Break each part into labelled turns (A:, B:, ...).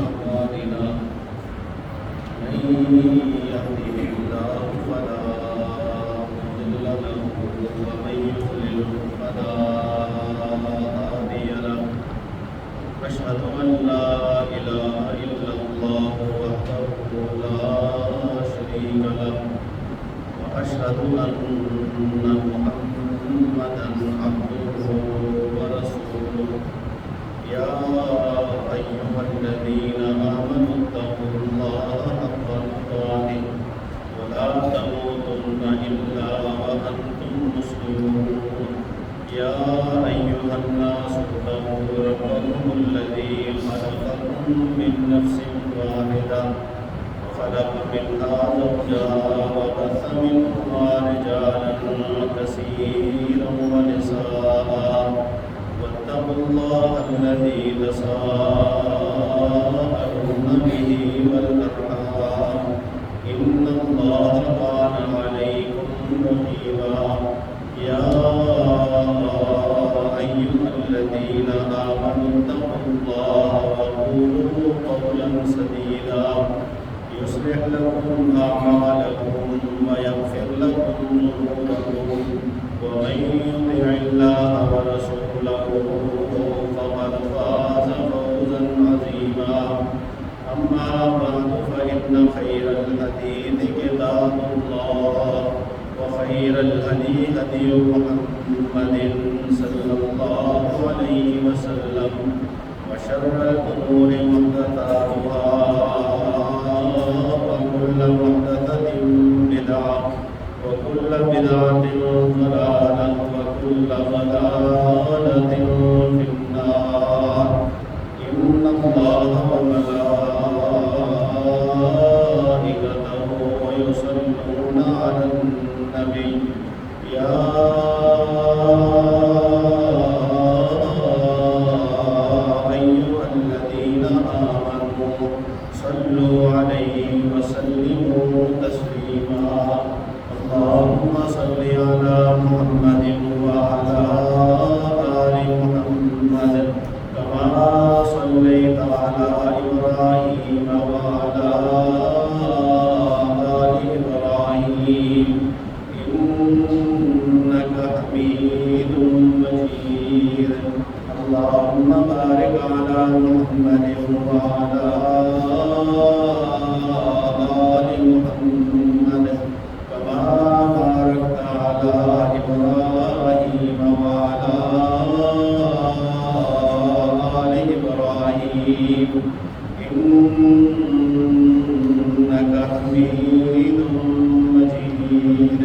A: أعمالنا من يهده الله فلا مضل له ومن يضلل فلا هادي له أشهد أن لا إله إلا الله وحده لا شريك له وأشهد أن محمدا عبده ورسوله يا أيها الذين آمنوا اتقوا الله حق تقاته ولا تموتن إلا وأنتم مسلمون يا أيها الناس اتقوا ربكم الذي خلقكم من نفس واحدة وخلق منها زوجها وبث منهما رجالا كثيرا ونساء واتقوا الله الذي تساءلون به والأرحام إن الله كان عليكم رقيبا يا أيها الذين آمنوا اتقوا الله وقولوا قولا سديدا يصلح لكم أعمالكم ويغفر لكم ذنوبكم ومن يطع الله ورسوله فقد فاز فوزا عظيما أما بعد فإن خير الحديث كتاب الله وخير الهدي هدي محمد صلى الله عليه وسلم وشر الأمور محدثاتها وكل محدثة بدعة وكل بدعة ضلالة وكل ضلالة في النار إن الله وملائكته يصلون على النبي يا أيها الذين آمنوا صلوا عليه وسلموا تسليما اللهم صل على محمد وعلى آل محمد كما صليت على إبراهيم وعلى آل إبراهيم إنك حميد مجيد اللهم بارك على محمد وعلى آل محمد كما باركت على إبراهيم وعلى آل إبراهيم إنك حميد مجيد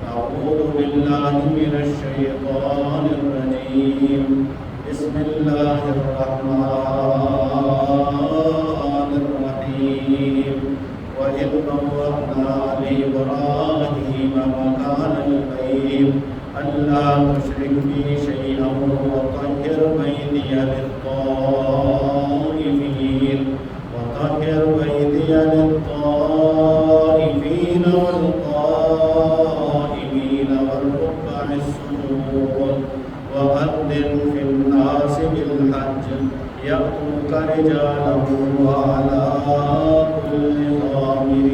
A: أعوذ بالله من الشيطان الرجيم بسم الله الرحمن الرحيم وإذ بوأنا لإبراهيم مكان البيت ألا تشرك بي شيئا وطهر بيتي للطائفين والقائمين والركع السجود وأذن في الناس بالحج يأتوك رجالا وعلى كل ضامر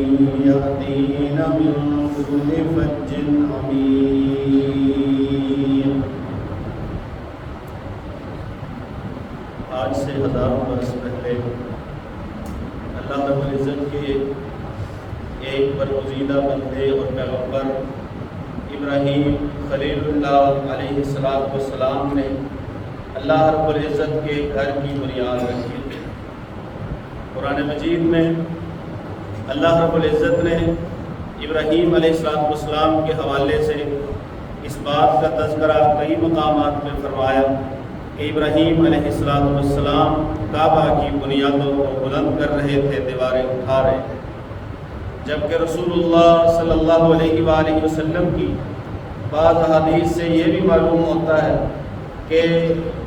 A: يأتين من كل فج عميق. آج سے ہزاروں برس پہلے اللہ رب العزت کے ایک برگزیدہ بندے اور پیغمبر ابراہیم خلیل اللہ علیہ السلام نے اللہ رب العزت کے گھر کی بنیاد رکھی. قرآن مجید میں اللہ رب العزت نے ابراہیم علیہ السلام کے حوالے سے اس بات کا تذکرہ کئی مقامات میں فرمایا کہ ابراہیم علیہ السلام کعبہ کی بنیادوں کو بلند کر رہے تھے، دیواریں اٹھا رہے تھے، جبکہ رسول اللہ صلی اللہ علیہ وآلہ وسلم کی بعض احادیث سے یہ بھی معلوم ہوتا ہے کہ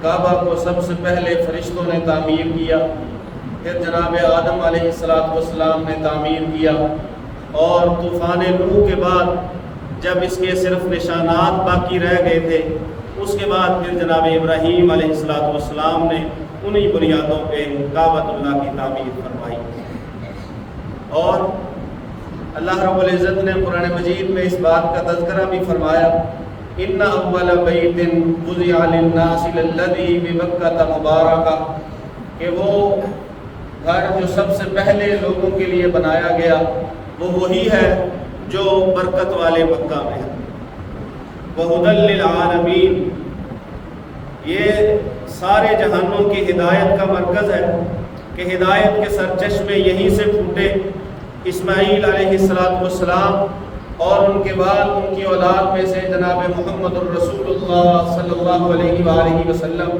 A: کعبہ کو سب سے پہلے فرشتوں نے تعمیر کیا، پھر جناب آدم علیہ السلام نے تعمیر کیا، اور طوفان نوح کے بعد جب اس کے صرف نشانات باقی رہ گئے تھے اس کے بعد پھر جناب ابراہیم علیہ السلام نے انہی بنیادوں پہ کعبۃ اللہ کی تعمیر فرمائی۔ اور اللہ رب العزت نے قرآن مجید میں اس بات کا تذکرہ بھی فرمایا، ان اول بیت وضع للناس للذی ببکۃ مبارکہ، کہ وہ گھر جو سب سے پہلے لوگوں کے لیے بنایا گیا وہ وہی ہے جو برکت والے مکہ میں ہے۔ وہدی للعالمین، یہ سارے جہانوں کی ہدایت کا مرکز ہے کہ ہدایت کے سرچشمے یہیں سے پھوٹے۔ اسماعیل علیہ السلام اور ان کے بعد ان کی اولاد میں سے جناب محمد الرسول اللہ صلی اللہ علیہ وآلہ وسلم،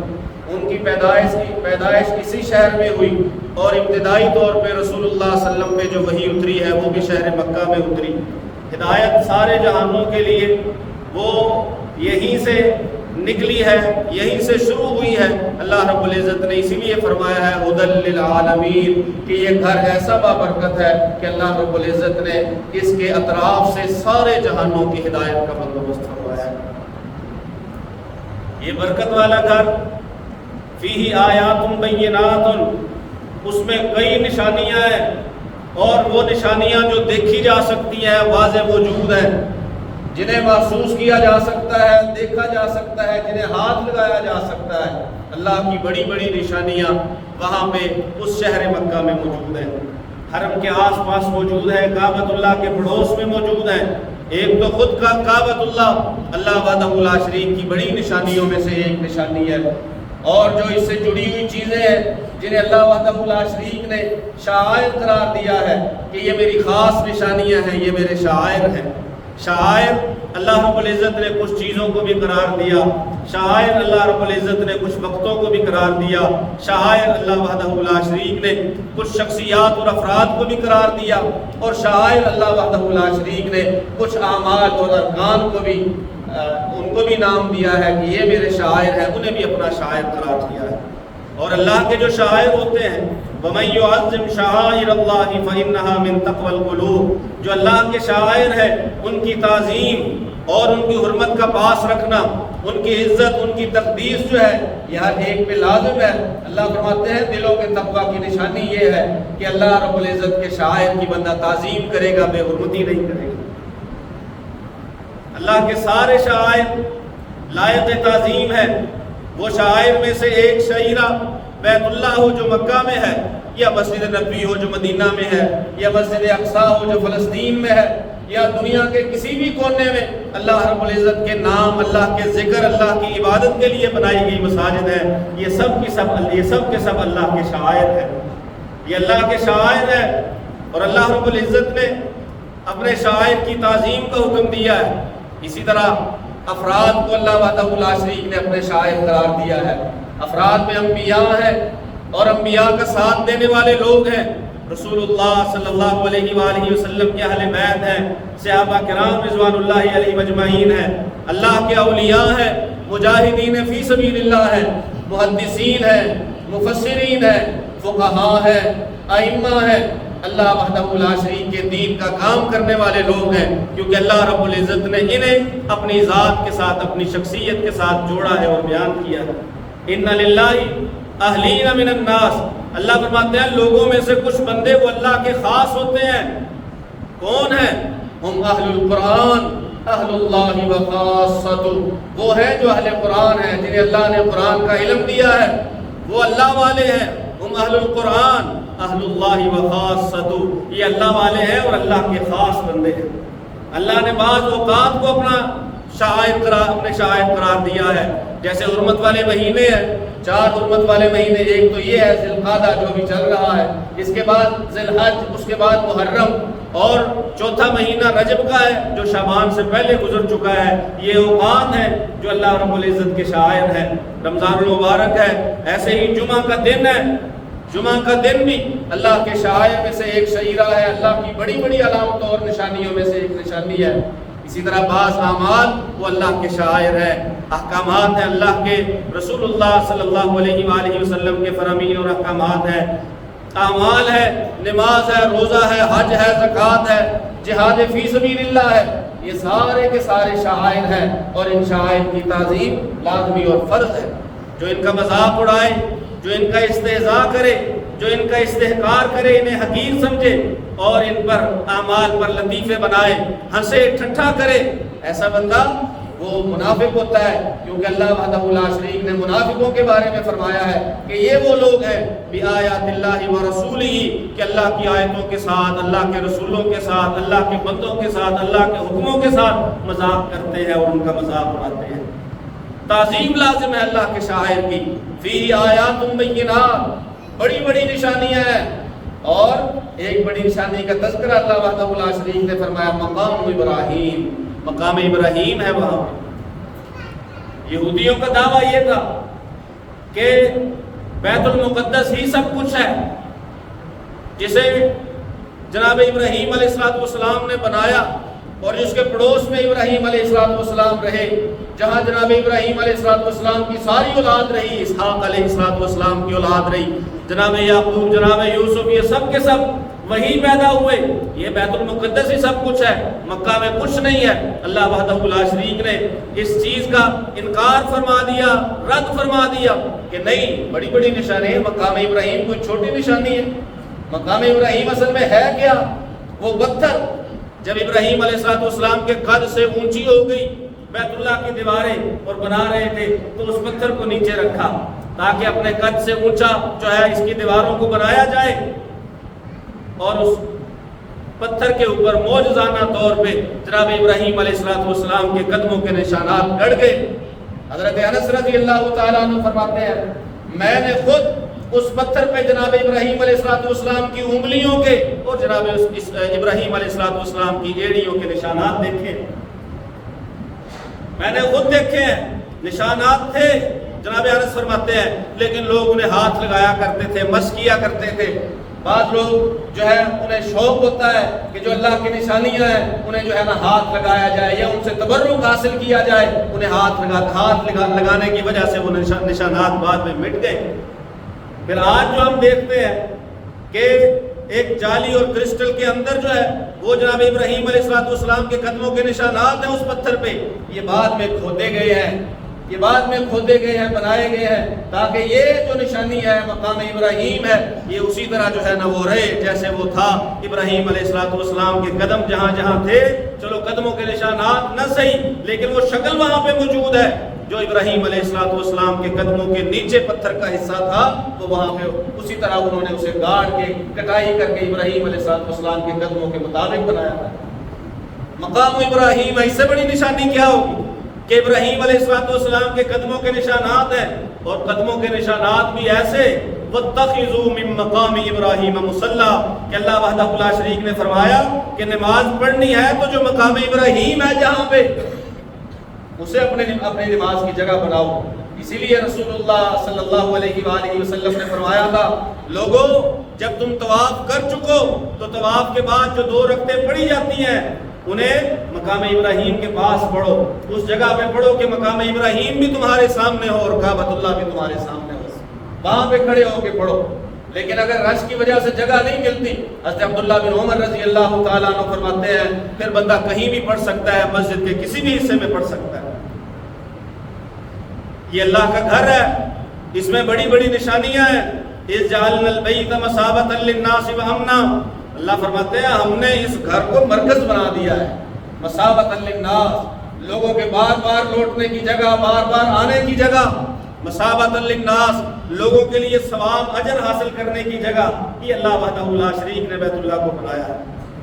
A: ان کی پیدائش اسی شہر میں ہوئی، اور ابتدائی طور پہ رسول اللہ صلی اللہ علیہ وسلم پہ جو وحی اتری ہے وہ بھی شہر مکہ میں اتری۔ ہدایت سارے جہانوں کے لیے وہ یہیں سے نکلی ہے، یہیں سے شروع ہوئی ہے۔ اللہ رب العزت نے اسی لیے فرمایا ہے ہدی للعالمین، کہ یہ گھر ایسا بابرکت ہے کہ اللہ رب العزت نے اس کے اطراف سے سارے جہانوں کی ہدایت کا بندوبست فرمایا ہے۔ یہ برکت والا گھر، فیہ آیات بینات، اس میں کئی نشانیاں ہیں، اور وہ نشانیاں جو دیکھی جا سکتی ہیں واضح موجود ہیں، جنہیں محسوس کیا جا سکتا ہے، دیکھا جا سکتا ہے، جنہیں ہاتھ لگایا جا سکتا ہے۔ اللہ کی بڑی بڑی نشانیاں وہاں پہ اس شہر مکہ میں موجود ہیں، حرم کے آس پاس موجود ہے، کعبۃ اللہ کے پڑوس میں موجود ہیں۔ ایک تو خود کا کعبۃ اللہ وحدہ لا شریک کی بڑی نشانیوں میں سے ایک نشانی ہے، اور جو اس سے جڑی ہوئی چیزیں ہیں جنہیں اللہ وحدہ لا شریک نے شعائر قرار دیا ہے کہ یہ میری خاص نشانیاں ہیں، یہ میرے شعائر ہیں۔ شعائر اللہ رب العزت نے کچھ چیزوں کو بھی قرار دیا، شعائر اللہ رب العزت نے کچھ وقتوں کو بھی قرار دیا، شعائر اللہ وحدہ لا شریک نے کچھ شخصیات اور افراد کو بھی قرار دیا، اور شعائر اللہ وحدہ لا شریک نے کچھ اعمال اور ارکان کو بھی ان کو بھی نام دیا ہے کہ یہ میرے شاعر ہیں، انہیں بھی اپنا شاعر قرار دیا ہے۔ اور اللہ کے جو شاعر ہوتے ہیں، وَمَن يُعَظِّمْ شَعَائِرَ اللَّهِ فَإِنَّهَا مِن تَقْوَى الْقُلُوبِ، جو اللہ کے شاعر ہیں ان کی تعظیم اور ان کی حرمت کا پاس رکھنا، ان کی عزت، ان کی تقدیس جو ہے یہ ہر ایک پہ لازم ہے۔ اللہ فرماتے ہیں دلوں کے تقویٰ کی نشانی یہ ہے کہ اللہ رب العزت کے شاعر کی بندہ تعظیم کرے گا، بے حرمتی نہیں کرے گا۔ اللہ کے سارے شاعر لائق تعظیم ہے۔ وہ شاعر میں سے ایک شعیرہ بیت اللہ ہو جو مکہ میں ہے، یا مسجد نبوی ہو جو مدینہ میں ہے، یا مسجد اقصیٰ ہو جو فلسطین میں ہے، یا دنیا کے کسی بھی کونے میں اللہ رب العزت کے نام، اللہ کے ذکر، اللہ کی عبادت کے لیے بنائی گئی مساجد ہیں، یہ سب کے سب اللہ کے شاعر ہیں، یہ اللہ کے شاعر ہیں۔ اور اللہ رب العزت نے اپنے شاعر کی تعظیم کا حکم دیا ہے۔ اسی طرح افراد کو اللہ وحدہ لا شریک نے اپنے شاعر قرار دیا ہے۔ افراد میں انبیاء ہیں، اور انبیاء کا ساتھ دینے والے لوگ ہیں، رسول اللہ صلی اللہ علیہ وآلہ وسلم کے اہل بیت ہیں، صحابہ کرام رضوان اللہ علیہ مجمعین ہیں، اللہ کے اولیاء ہیں، مجاہدین فی سبیل اللہ ہیں، محدثین ہیں، مفسرین ہیں، فقہاء ہیں، ائمہ ہیں، اللہ وحدہ لا شریک کے دین کا کام کرنے والے لوگ ہیں، کیونکہ اللہ رب العزت نے انہیں اپنی ذات کے ساتھ، اپنی شخصیت کے ساتھ جوڑا ہے اور بیان کیا ہے۔ ان للہ اہلین من الناس، اللہ فرماتے ہیں لوگوں میں سے کچھ بندے وہ اللہ کے خاص ہوتے ہیں۔ کون ہیں؟ ہم اہل القرآن، اہل اللہ و خاصۃ، وہ ہیں جو اہل قرآن ہیں، جنہیں اللہ نے قرآن کا علم دیا ہے، وہ اللہ والے ہیں۔ ہم اہل القرآن اہل اللہ و خاصۃ، یہ اللہ والے ہیں اور اللہ کے خاص بندے ہیں۔ اللہ نے بعض اوقات کو اپنے شاعر قرار دیا ہے، جیسے حرمت والے مہینے ہیں، 4 حرمت والے مہینے، ایک تو یہ ہے ذی القعدہ جو بھی چل رہا ہے، اس کے بعد ذی الحج، اس کے بعد محرم، اور چوتھا مہینہ رجب کا ہے جو شعبان سے پہلے گزر چکا ہے۔ یہ اوقات ہیں جو اللہ رب العزت کے شاعر ہیں۔ رمضان المبارک ہے، ایسے ہی جمعہ کا دن ہے، جمعہ کا دن بھی اللہ کے شاعر میں سے ایک شعیرہ ہے، اللہ کی بڑی بڑی علامتوں اور نشانیوں میں سے ایک نشانی ہے۔ اسی طرح بعض اعمال وہ اللہ کے شاعر ہیں، احکامات ہیں اللہ کے، رسول اللہ صلی اللہ علیہ وآلہ وسلم کے فرامین اور احکامات ہیں۔ اعمال ہے، نماز ہے، روزہ ہے، حج ہے، زکوٰۃ ہے، جہاد فی سبیل اللہ ہے، یہ سارے کے سارے شعائر ہیں، اور ان شعائر کی تعظیم لازمی اور فرض ہے۔ جو ان کا مذاق اڑائے، جو ان کا استہزاء کرے، جو ان کا استحقار کرے، انہیں حقیر سمجھے اور ان پر اعمال پر لطیفے بنائے، ہنسے ٹھٹھا کرے، ایسا بندہ وہ منافق ہوتا ہے، کیونکہ اللہ وحدہ لا شریک نے منافقوں کے بارے میں فرمایا ہے کہ یہ وہ لوگ ہیں بآیات اللہ و رسولہ، کہ اللہ کی آیتوں کے ساتھ، اللہ کے رسولوں کے ساتھ، اللہ کے بندوں کے ساتھ، اللہ کے حکموں کے ساتھ مذاق کرتے ہیں اور ان کا مذاق اڑاتے ہیں۔ تعظیم لازم ہے اللہ کے شاعر کی۔ فی آیات بینات، بڑی بڑی نشانیاں ہیں، اور ایک بڑی نشانی کا تذکرہ اللہ وحدہ لا شریک نے فرمایا مقام ابراہیم، مقام ابراہیم ہے وہاں پہ۔ یہودیوں کا دعویٰ یہ تھا کہ بیت المقدس ہی سب کچھ ہے، جسے جناب ابراہیم علیہ السلام نے بنایا، اور جس کے پڑوس میں ابراہیم علیہ السلام رہے، جہاں جناب ابراہیم علیہ السلام کی ساری اولاد رہی، اسحاق علیہ السلام کی اولاد رہی، جناب یعقوب، جناب یوسف، یہ سب کے سب وہی پیدا ہوئے، یہ بیت المقدس ہی سب کچھ ہے، مکہ میں کچھ نہیں ہے۔ اللہ وحدہ لا شریک نے اس چیز کا انکار فرما دیا، رد فرما دیا کہ نہیں، بڑی بڑی نشانی ہے، مقام ابراہیم کوئی چھوٹی نشانی ہے؟ مقام ابراہیم اصل میں ہے کیا؟ وہ پتھر جب ابراہیم علیہ السلام کے قد سے اونچی ہو گئی بیت اللہ کی دیواریں اور بنا رہے تھے، تو اس پتھر کو نیچے رکھا تاکہ اپنے قد سے اونچا جو ہے اس کی دیواروں کو بنایا جائے، اور اس پتھر کے اوپر معجزانہ طور پہ جناب ابراہیم علیہ السلام کے قدموں کے نشانات گڑ گئے۔ حضرت انس رضی اللہ تعالیٰ عنہ فرماتے ہیں میں نے خود اس پتھر پہ جناب ابراہیم علیہ السلام کی انگلیوں کے اور جناب ابراہیم علیہ السلام کی ایڑیوں کے نشانات دیکھے، میں نے خود دیکھے ہیں، نشانات تھے۔ جناب انس فرماتے ہیں لیکن لوگ انہیں ہاتھ لگایا کرتے تھے، مس کیا کرتے تھے۔ بعض لوگ جو ہے انہیں شوق ہوتا ہے کہ جو اللہ کی نشانیاں ہیں انہیں جو ہے نا ہاتھ لگایا جائے یا ان سے تبرک حاصل کیا جائے، انہیں ہاتھ لگانے کی وجہ سے وہ نشانات بعد میں مٹ گئے۔ پھر آج جو ہم دیکھتے ہیں کہ ایک جالی اور کرسٹل کے اندر جو ہے وہ جناب ابراہیم علیہ السلام کے قدموں کے نشانات ہیں اس پتھر پہ، یہ بعد میں کھودے گئے ہیں، یہ بعد میں کھودے گئے ہیں، بنائے گئے ہیں، تاکہ یہ جو نشانی ہے مقام ابراہیم ہے یہ اسی طرح جو ہے نا وہ رہے جیسے وہ تھا۔ ابراہیم علیہ السلام کے قدم جہاں جہاں تھے، چلو قدموں کے نشانات نہ صحیح لیکن وہ شکل وہاں پہ موجود ہے۔ جو ابراہیم علیہ السلام کے قدموں کے نیچے پتھر کا حصہ تھا وہ وہاں پہ اسی طرح انہوں نے اسے گاڑ کے کٹائی کر کے ابراہیم علیہ السلام کے قدموں کے مطابق بنایا تھا۔ مقام ابراہیم، اس سے بڑی نشانی کیا ہوگی کہ ابراہیم علیہ السلام کے قدموں کے نشانات ہیں، اور قدموں کے نشانات بھی ایسے وَاتَّخِذُوا مِن مَّقَامِ إِبْرَاهِيمَ مُصَلًّى کہ اللہ وحدہ لا شریک نے فرمایا کہ نماز پڑھنی ہے تو جو مقام ابراہیم ہے جہاں پہ اسے اپنے نماز کی جگہ بناؤ۔ اسی لیے رسول اللہ صلی اللہ علیہ وآلہ وسلم نے فرمایا تھا لوگوں جب تم طواف کر چکو تو طواف کے بعد جو 2 رکعتیں پڑھی جاتی ہیں انہیں مقام ابراہیم کے پاس پڑھو، اس جگہ پہ پڑھو کہ مقام ابراہیم بھی تمہارے سامنے ہو اور کعبۃ اللہ بھی تمہارے سامنے ہو، وہاں پہ کھڑے ہو کے پڑھو۔ لیکن اگر رش کی وجہ سے جگہ نہیں ملتی، حضرت عبداللہ بن عمر رضی اللہ تعالیٰ عنہ فرماتے ہیں پھر بندہ کہیں بھی پڑھ سکتا ہے، مسجد کے کسی بھی حصے میں پڑھ سکتا ہے۔ یہ اللہ کا گھر ہے، اس میں بڑی بڑی نشانیاں ہیں۔ اِذْ جَعَلْنَا الْبَيْتَ مَثَابَةً لِلنَّاسِ وَأَمْنًا، اللہ فرماتے ہیں ہم نے اس گھر کو مرکز بنا دیا ہے، مَثَابَةً لِلنَّاسِ، لوگوں کے بار بار لوٹنے کی جگہ، بار بار آنے کی جگہ، مَثَابَةً لِلنَّاسِ، لوگوں کے لیے ثواب اجر حاصل کرنے کی جگہ۔ یہ اللہ وحدہ لا شریک نے بیت اللہ کو بنایا ہے۔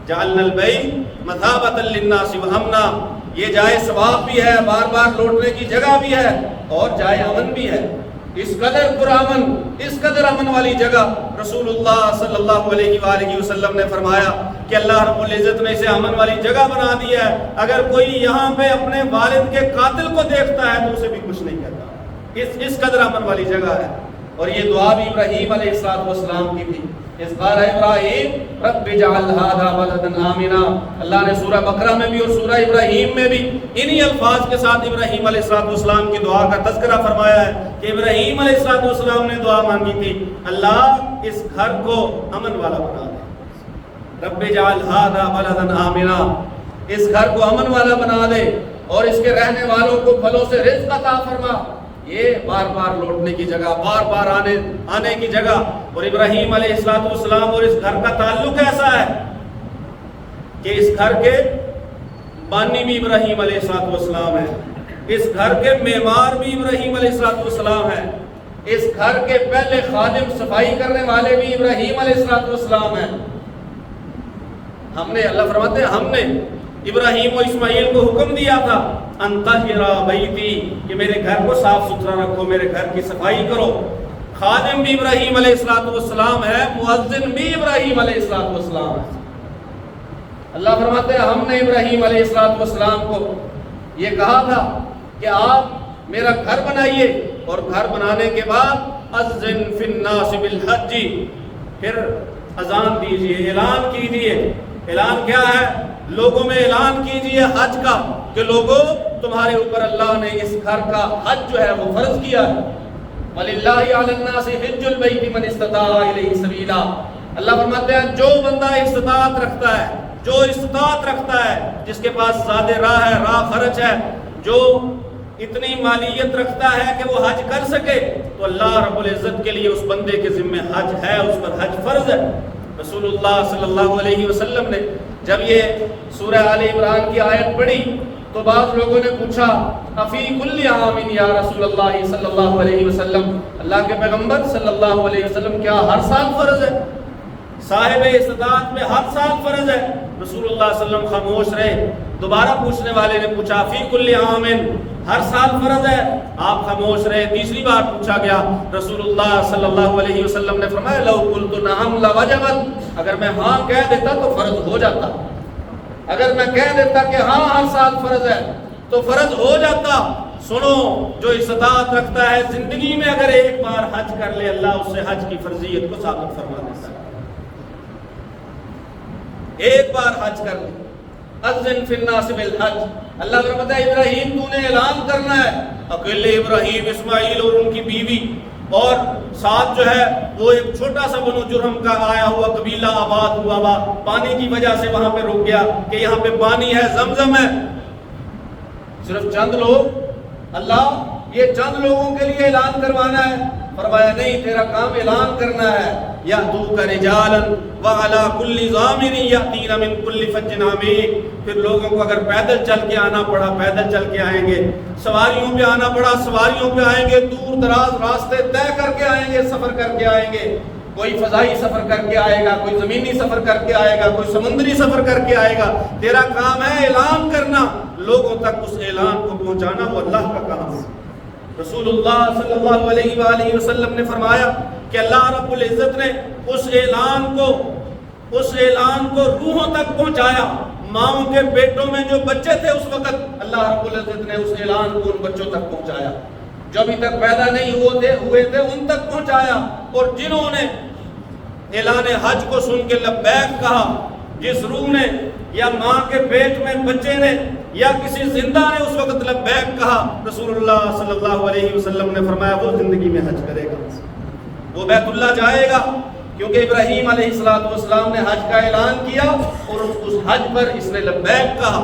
A: جعلنا البیت مثابۃ للناس وامنا، یہ جائے ثواب بھی ہے، بار بار لوٹنے کی جگہ بھی ہے، اور جائے امن بھی ہے۔ اس قدر پرامن، اس قدر امن والی جگہ رسول اللہ صلی اللہ علیہ وآلہ وسلم نے فرمایا کہ اللہ رب العزت نے اسے امن والی جگہ بنا دیا ہے، اگر کوئی یہاں پہ اپنے والد کے قاتل کو دیکھتا ہے تو اسے بھی کچھ نہیں کہتا، اس قدر امن والی جگہ ہے۔ اور یہ دعا بھی ابراہیم علیہ السلام کی تھی. اس قال ابراہیم رب اجعل ھذا بلدا آمنا. اللہ نے سورہ بقرہ میں بھی اور سورہ ابراہیم میں بھی انہی الفاظ کے ساتھ ابراہیم علیہ السلام کی دعا کا تذکرہ فرمایا ہے کہ ابراہیم علیہ السلام نے دعا مانگی تھی اللہ اس گھر کو امن والا بنا دے. رب اجعل ھذا بلدا آمنا, اس گھر کو امن والا بنا دے اور اس کے رہنے والوں کو پھلوں سے رزق عطا فرما. یہ بار بار لوٹنے کی جگہ, بار بار آنے کی جگہ. اور ابراہیم علیہ السلام اور اس گھر کا تعلق ایسا ہے کہ اس گھر کے بانی بھی ابراہیم علیہ السلام ہے, اس گھر کے معمار بھی ابراہیم علیہ السلام ہے, اس گھر کے پہلے خادم صفائی کرنے والے بھی ابراہیم علیہ السلام ہیں. ہم نے, اللہ فرماتے ہیں, ہم نے ابراہیم و اسماعیل کو حکم دیا تھا انطہر بیتی, کہ میرے گھر کو صاف ستھرا رکھو, میرے گھر کی صفائی کرو. خادم بھی ابراہیم علیہ السلام ہے, مؤذن بھی ابراہیم علیہ السلام ہے. اللہ فرماتے ہیں ہم نے ابراہیم علیہ السلام کو یہ کہا تھا کہ آپ میرا گھر بنائیے, اور گھر بنانے کے بعد اذن فی الناس بالحج, پھر اذان دیجئے, اعلان کیجئے. اعلان کیا ہے؟ لوگوں میں اعلان کیجئے حج کا, کہ لوگوں تمہارے اوپر اللہ نے اس گھر کا حج جو ہے وہ فرض کیا ہے. وَلِلَّهِ عَلَى النَّاسِ حِجُّ الْبَيْتِ مَنِ اسْتَطَاعَ إِلَيْهِ سَبِيلًا. اللہ فرماتے ہیں جو بندہ استطاعت رکھتا ہے, جو استطاعت رکھتا ہے, جس کے پاس زیادہ راہ ہے, راہ خرچ ہے, جو اتنی مالیت رکھتا ہے کہ وہ حج کر سکے, تو اللہ رب العزت کے لیے اس بندے کے ذمہ حج ہے, اس پر حج فرض ہے. رسول اللہ صلی اللہ علیہ وسلم نے جب یہ سورہ آل عمران کی آیت پڑھی تو بعض لوگوں نے پوچھا افی کل عام یا رسول اللہ صلی اللہ علیہ وسلم, اللہ کے پیغمبر صلی اللہ علیہ وسلم کیا ہر سال فرض ہے؟ صاحب استطاعت میں ہر سال فرض ہے. رسول اللہ صلی اللہ علیہ وسلم خاموش رہے. دوبارہ پوچھنے والے نے پوچھا فی کل عام, ہر سال فرض ہے؟ آپ خاموش رہے. تیسری بار پوچھا گیا, رسول اللہ صلی اللہ علیہ وسلم نے فرمایا لو قلت نعم لوجبت, اگر میں ہاں کہہ دیتا تو فرض ہو جاتا, اگر میں کہہ دیتا کہ ہاں ہر سال فرض ہے تو فرض ہو جاتا. سنو, جو استطاعت رکھتا ہے زندگی میں اگر ایک بار حج کر لے, اللہ اس سے حج کی فرضیت کو ثابت فرما دیتا ہے. ایک بار حج کر لے, اذن فی الناس بالحج. اللہ فرماتا ہے ابراہیم تو نے اعلان کرنا ہے. اکیلے ابراہیم, اسماعیل اور ان کی بیوی, اور ساتھ جو ہے وہ ایک چھوٹا سا بنو جرہم کا آیا ہوا قبیلہ آباد ہوا, پانی کی وجہ سے وہاں پہ رک گیا کہ یہاں پہ پانی ہے, زمزم ہے. صرف چند لوگ, اللہ یہ چند لوگوں کے لیے اعلان کروانا ہے. فرمایا نہیں, تیرا کام اعلان کرنا ہے. یأتوک رجالا وعلی کل ضامر یأتین من کل فج عمیق. پھر لوگوں کو اگر پیدل چل کے آنا پڑا پیدل چل کے آئیں گے, سواریوں پہ آنا پڑا سواریوں پہ آئیں گے, دور دراز راستے طے کر کے آئیں گے, سفر کر کے آئیں گے. کوئی فضائی سفر کر کے آئے گا, کوئی زمینی سفر کر کے آئے گا, کوئی سمندری سفر کر کے آئے گا. تیرا کام ہے اعلان کرنا, لوگوں تک اس اعلان کو پہنچانا, وہ اللہ کا کام ہے. رسول اللہ صلی اللہ علیہ وآلہ وسلم نے فرمایا کہ اللہ رب العزت نے اس اعلان کو روحوں تک پہنچایا. ماؤں کے پیٹوں میں جو بچے تھے اس وقت اللہ رب العزت نے اس اعلان کو ان بچوں تک پہنچایا. جو ابھی تک پیدا نہیں ہوئے تھے ان تک پہنچایا. اور جنہوں نے اعلان حج کو سن کے لبیک کہا, جس روح نے یا ماں کے پیٹ میں بچے نے یا کسی زندہ نے اس وقت لبیک کہا, رسول اللہ صلی اللہ علیہ وسلم نے فرمایا وہ زندگی میں حج کرے گا, وہ بیت اللہ جائے گا. کیونکہ ابراہیم علیہ السلام نے حج کا اعلان کیا اور اس حج پر اس نے لبیک کہا.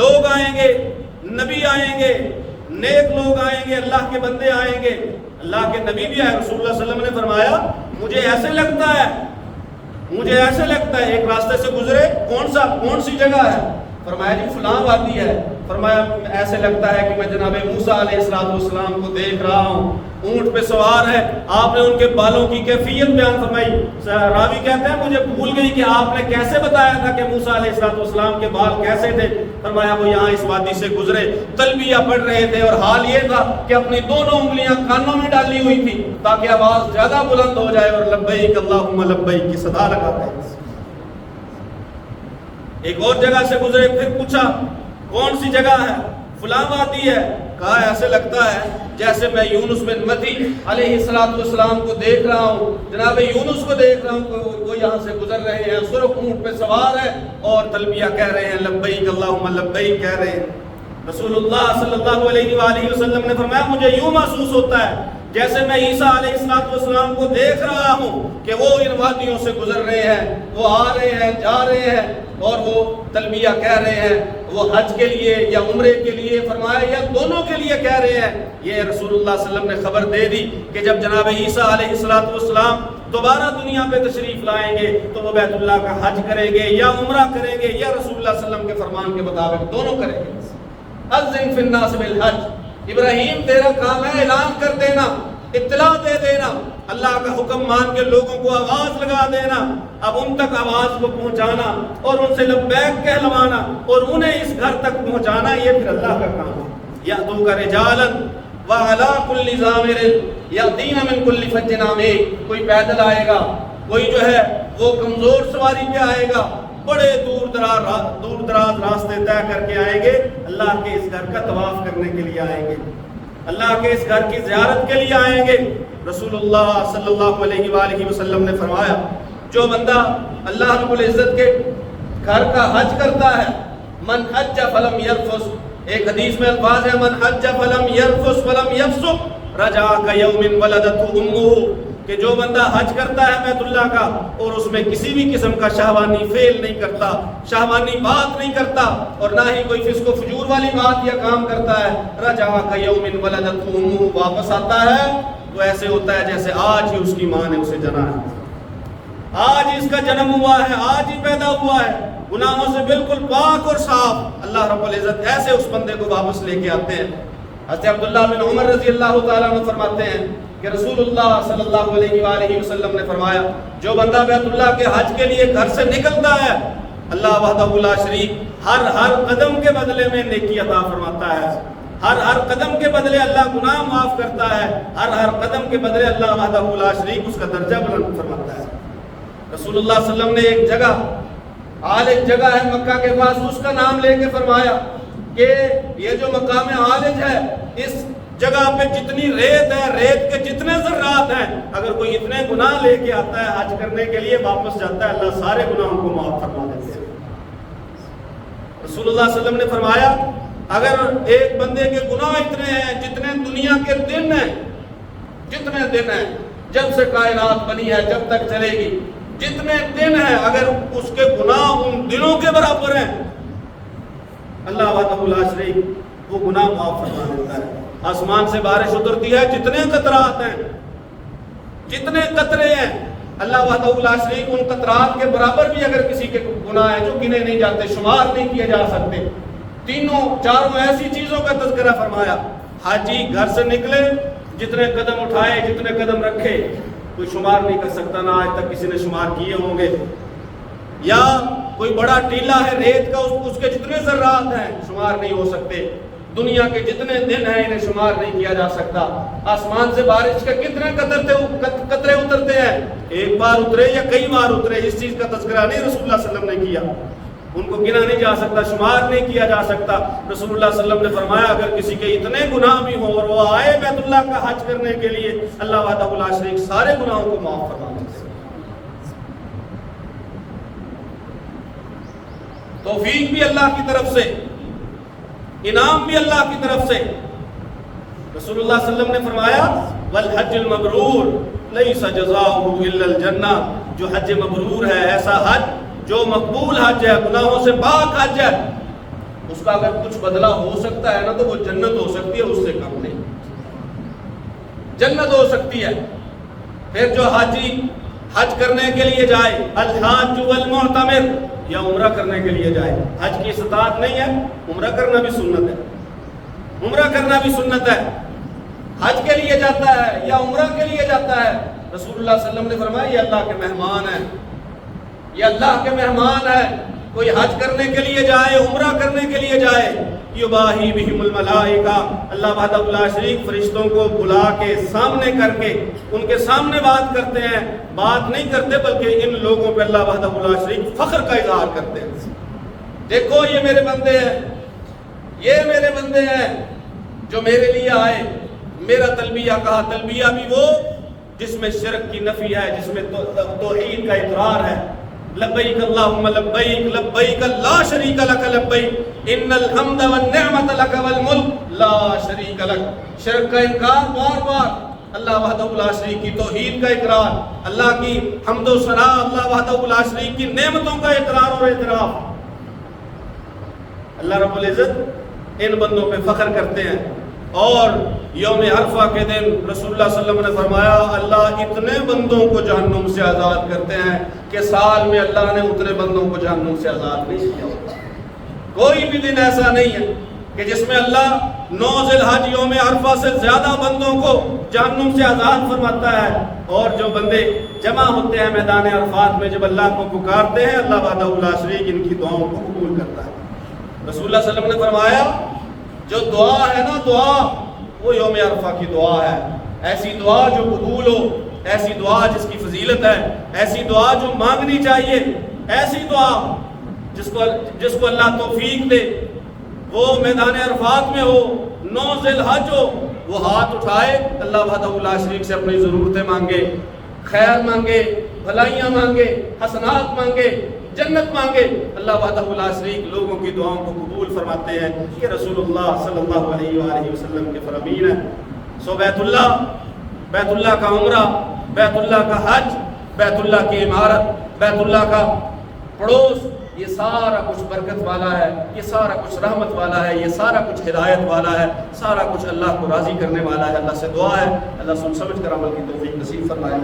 A: لوگ آئیں گے, نبی آئیں گے, نیک لوگ آئیں گے, اللہ کے بندے آئیں گے. اللہ کے نبی بھی آئے. رسول اللہ صلی اللہ علیہ وسلم نے فرمایا مجھے ایسے لگتا ہے ایک راستے سے گزرے, کون سی جگہ ہے؟ فرمایا جی فلاں وادی ہے. فرمایا ایسے لگتا ہے کہ میں جناب موسیٰ علیہ السلام کو دیکھ رہا ہوں, اونٹ پہ سوار ہے. آپ نے ان کے بالوں کی کیفیت بیان فرمائی. راوی کہتے ہیں مجھے بھول گئی کہ آپ نے کیسے بتایا تھا کہ موسیٰ علیہ السلام کے بال کیسے تھے. فرمایا وہ یہاں اس وادی سے گزرے, تلبیہ پڑھ رہے تھے, اور حال یہ تھا کہ اپنی دونوں انگلیاں کانوں میں ڈالی ہوئی تھی تاکہ آواز زیادہ بلند ہو جائے, اور لبیک اللہم لبیک کی صدا لگاتے ہیں. ایک اور جگہ سے گزرے, پھر پوچھا کون سی جگہ ہے؟ فلاں وادی ہے. کہا ایسے لگتا ہے جیسے میں یونس بن متی علیہ السلام کو دیکھ رہا ہوں، جناب یونس کو دیکھ رہا ہوں، وہ یہاں سے گزر رہے ہیں، سرخ اونٹ پہ سوار ہے اور تلبیہ کہہ رہے ہیں، لبیک اللہم لبیک کہہ رہے ہیں۔ رسول اللہ صلی اللہ علیہ وآلہ وسلم نے فرمایا مجھے یوں محسوس ہوتا ہے جیسے میں عیسیٰ علیہ السلام کو دیکھ رہا ہوں کہ وہ ان وادیوں سے گزر رہے ہیں، وہ آ رہے ہیں، جا رہے ہیں اور وہ تلبیہ کہہ رہے ہیں، وہ حج کے لیے یا عمرے کے لیے فرمایا یا دونوں کے لیے کہہ رہے ہیں۔ یہ رسول اللہ صلی اللہ علیہ وسلم نے خبر دے دی کہ جب جناب عیسیٰ علیہ السلام دوبارہ دنیا پہ تشریف لائیں گے تو وہ بیت اللہ کا حج کریں گے یا عمرہ کریں گے یا رسول اللہ صلی اللہ علیہ وسلم کے فرمان کے مطابق دونوں کریں گے۔ اذن فی الناس بالحج، ابراہیم تیرا کام ہے اعلان کر دینا، اطلاع دے دینا، اللہ کا حکم مان کے لوگوں کو آواز لگا دینا، اب ان تک آواز کو پہنچانا اور ان سے لبیک کہلوانا اور انہیں اس گھر تک پہنچانا، یہ پھر اللہ کا کام ہے۔ یأتوک رجالا وعلی کل ضامر یأتین من کل فج عمیق، کوئی پیدل آئے گا، کوئی جو ہے وہ کمزور سواری پہ آئے گا، بڑے دور دراز راستے طے کر کے آئیں گے، اللہ کے اس گھر کا طواف کرنے کے لیے آئیں گے، اللہ کے اس گھر کی زیارت کے لیے آئیں گے۔ رسول اللہ صلی اللہ علیہ وآلہ وسلم نے فرمایا جو بندہ اللہ رب العزت کے گھر کا حج کرتا ہے، من حج فلم یرفث، ایک حدیث میں الفاظ ہے من حج فلم یرفث ولم یفسق رجع کیوم ولدتہ امہ، کہ جو بندہ حج کرتا ہے بیت اللہ کا اور اس میں کسی بھی قسم کا شہوانی فعل نہیں کرتا، شہوانی بات نہیں کرتا اور نہ ہی کوئی فسق و فجور والی بات یا کام کرتا ہے، رجع کیوم ولدتہ امہ، واپس آتا ہے تو ایسے ہوتا ہے جیسے آج ہی اس کی ماں نے اسے جنا ہے، آج ہی اس کا جنم ہوا ہے، آج ہی پیدا ہوا ہے، گناہوں سے بالکل پاک اور صاف۔ اللہ رب العزت ایسے اس بندے کو واپس لے کے آتے ہیں۔ حضرت عبداللہ بن عمر رضی اللہ تعالیٰ عنہ فرماتے ہیں کہ رسول اللہ صلی اللہ علیہ وآلہ وسلم نے فرمایا جو بندہ بیت اللہ کے حج کے لیے گھر سے نکلتا ہے، اللہ وحدہ لا شریک ہر قدم کے بدلے میں نیکی عطا فرماتا ہے، ہر قدم کے بدلے اللہ گناہ معاف کرتا ہے، ہر قدم کے بدلے اللہ وحدہ لا شریک اس کا درجہ بلند فرماتا ہے۔ رسول اللہ صلی اللہ علیہ وسلم نے ایک جگہ عالج جگہ ہے مکہ کے پاس، اس کا نام لے کے فرمایا کہ یہ جو مقام عالج ہے، اس جگہ پہ جتنی ریت ہے، ریت کے جتنے ذرات ہیں، اگر کوئی اتنے گناہ لے کے آتا ہے حج کرنے کے لیے، واپس جاتا ہے اللہ سارے گناہوں کو معاف فرما دیتے ہیں۔ رسول اللہ صلی اللہ علیہ وسلم نے فرمایا اگر ایک بندے کے گناہ اتنے ہیں جتنے دنیا کے دن ہیں، جتنے دن ہیں جب سے کائنات بنی ہے جب تک چلے گی، جتنے دن ہیں اگر اس کے گناہ ان دنوں کے برابر ہیں، اللہ وحدہ لا شریک وہ گناہ معاف فرما دیتا ہے۔ آسمان سے بارش اترتی ہے، جتنے قطرات ہیں، جتنے قطرے ہیں، اللہ وحدہ لا شریک ان قطرات کے برابر بھی اگر کسی کے گناہ ہیں جو گنے نہیں جاتے، شمار نہیں کیے جا سکتے۔ تینوں چاروں ایسی چیزوں کا تذکرہ فرمایا۔ حاجی گھر سے نکلے، جتنے قدم اٹھائے، جتنے قدم رکھے، کوئی شمار نہیں کر سکتا، نہ آج تک کسی نے شمار کیے ہوں گے۔ یا کوئی بڑا ٹیلا ہے ریت کا، اس کے جتنے ذرات ہیں شمار نہیں ہو سکتے۔ دنیا کے جتنے دن ہیں انہیں شمار نہیں کیا جا سکتا۔ آسمان سے بارش کے کتنے قطرے اترتے ہیں، ایک بار اترے یا کئی بار اترے، اس چیز کا تذکرہ نہیں رسول اللہ صلی اللہ علیہ وسلم نے کیا، ان کو گنا نہیں جا سکتا، شمار نہیں کیا جا سکتا۔ رسول اللہ صلی اللہ علیہ وسلم نے فرمایا اگر کسی کے اتنے گناہ بھی ہوں اور وہ آئے بیت اللہ کا حج کرنے کے لیے، اللہ وحدہ لا شریک سارے گناہوں کو معاف فرما دیتے ہیں۔ توفیق بھی اللہ کی طرف سے، انعام بھی اللہ کی طرف سے۔ رسول اللہ صلی اللہ علیہ وسلم نے فرمایا والحج المبرور لیس جزاؤہ الا الجنہ، جو حج مبرور ہے، ایسا حج جو مقبول حج ہے، گناہوں سے پاک حج ہے، اس کا اگر کچھ بدلہ ہو سکتا ہے نا تو وہ جنت ہو سکتی ہے، اس سے کم نہیں، جنت ہو سکتی ہے۔ پھر جو حاجی حج کرنے کے لیے جائے، الحاج والمعتمر، یا عمرہ کرنے کے لیے جائے، حج کی استطاعت نہیں ہے، عمرہ کرنا بھی سنت ہے، عمرہ کرنا بھی سنت ہے۔ حج کے لیے جاتا ہے یا عمرہ کے لیے جاتا ہے، رسول اللہ صلی اللہ علیہ وسلم نے فرمایا یہ اللہ کے مہمان ہیں، یہ اللہ کے مہمان ہیں۔ کوئی حج کرنے کے لیے جائے، عمرہ کرنے کے لیے جائے، یباہی بہم الملائکہ، اللہ وحدہ لا شریک فرشتوں کو بلا کے سامنے کر کے ان کے سامنے بات کرتے ہیں، بات نہیں کرتے بلکہ ان لوگوں پہ اللہ وحدہ لا شریک فخر کا اظہار کرتے ہیں۔ دیکھو یہ میرے بندے ہیں، یہ میرے بندے ہیں، جو میرے لیے آئے، میرا تلبیہ کہا، تلبیہ بھی وہ جس میں شرک کی نفی ہے، جس میں توحید کا اقرار ہے، لبیک اللہم لبیک لبیک لا شریک لک لبیک ان الحمد والنعمت لک والملک لا شریک لک۔ شرک کا انکار بار بار، اللہ وحدہ لا شریک کی توحید کا اقرار، اللہ کی حمد و ثنا، اللہ وحدہ لا شریک کی نعمتوں کا اقرار اور اعتراف۔ اللہ رب العزت ان بندوں پہ فخر کرتے ہیں، اور یوم عرفہ کے دن رسول اللہ صلی اللہ علیہ وسلم نے فرمایا اللہ اتنے بندوں کو جہنم سے آزاد کرتے ہیں کہ سال میں اللہ نے اتنے بندوں کو جہنم سے آزاد نہیں کیا ہوتا۔ کوئی بھی دن ایسا نہیں ہے کہ جس میں اللہ 9 ذی الحج یوم عرفہ سے زیادہ بندوں کو جہنم سے آزاد فرماتا ہے۔ اور جو بندے جمع ہوتے ہیں میدان عرفات میں، جب اللہ کو پکارتے ہیں، اللہ وحدہ لا شریک ان کی دعاؤں کو قبول کرتا ہے۔ رسول اللہ صلی اللہ علیہ وسلم نے فرمایا جو دعا ہے نا، دعا وہ یوم عرفہ کی دعا ہے، ایسی دعا جو قبول ہو، ایسی دعا جس کی فضیلت ہے، ایسی دعا جو مانگنی چاہیے، ایسی دعا جس کو اللہ توفیق دے، وہ میدان عرفات میں ہو، 9 ذی الحج ہو، وہ ہاتھ اٹھائے، اللہ وحدہ لا شریک سے اپنی ضرورتیں مانگے، خیر مانگے، بھلائیاں مانگے، حسنات مانگے، جنت مانگے۔ اللہ وحدہ لا شریک لوگوں کی دعاؤں کو قبول فرماتے ہیں۔ یہ رسول اللہ صلی اللہ علیہ وآلہ وسلم کے فرامین ہیں۔ سو بیت اللہ کا عمرہ، بیت اللہ کا حج، بیت اللہ کی عمارت، بیت اللہ کا پڑوس، یہ سارا کچھ برکت والا ہے، یہ سارا کچھ رحمت والا ہے، یہ سارا کچھ ہدایت والا ہے، سارا کچھ اللہ کو راضی کرنے والا ہے۔ اللہ سے دعا ہے اللہ سن سمجھ کر عمل کی توفیق نصیب فرمائے۔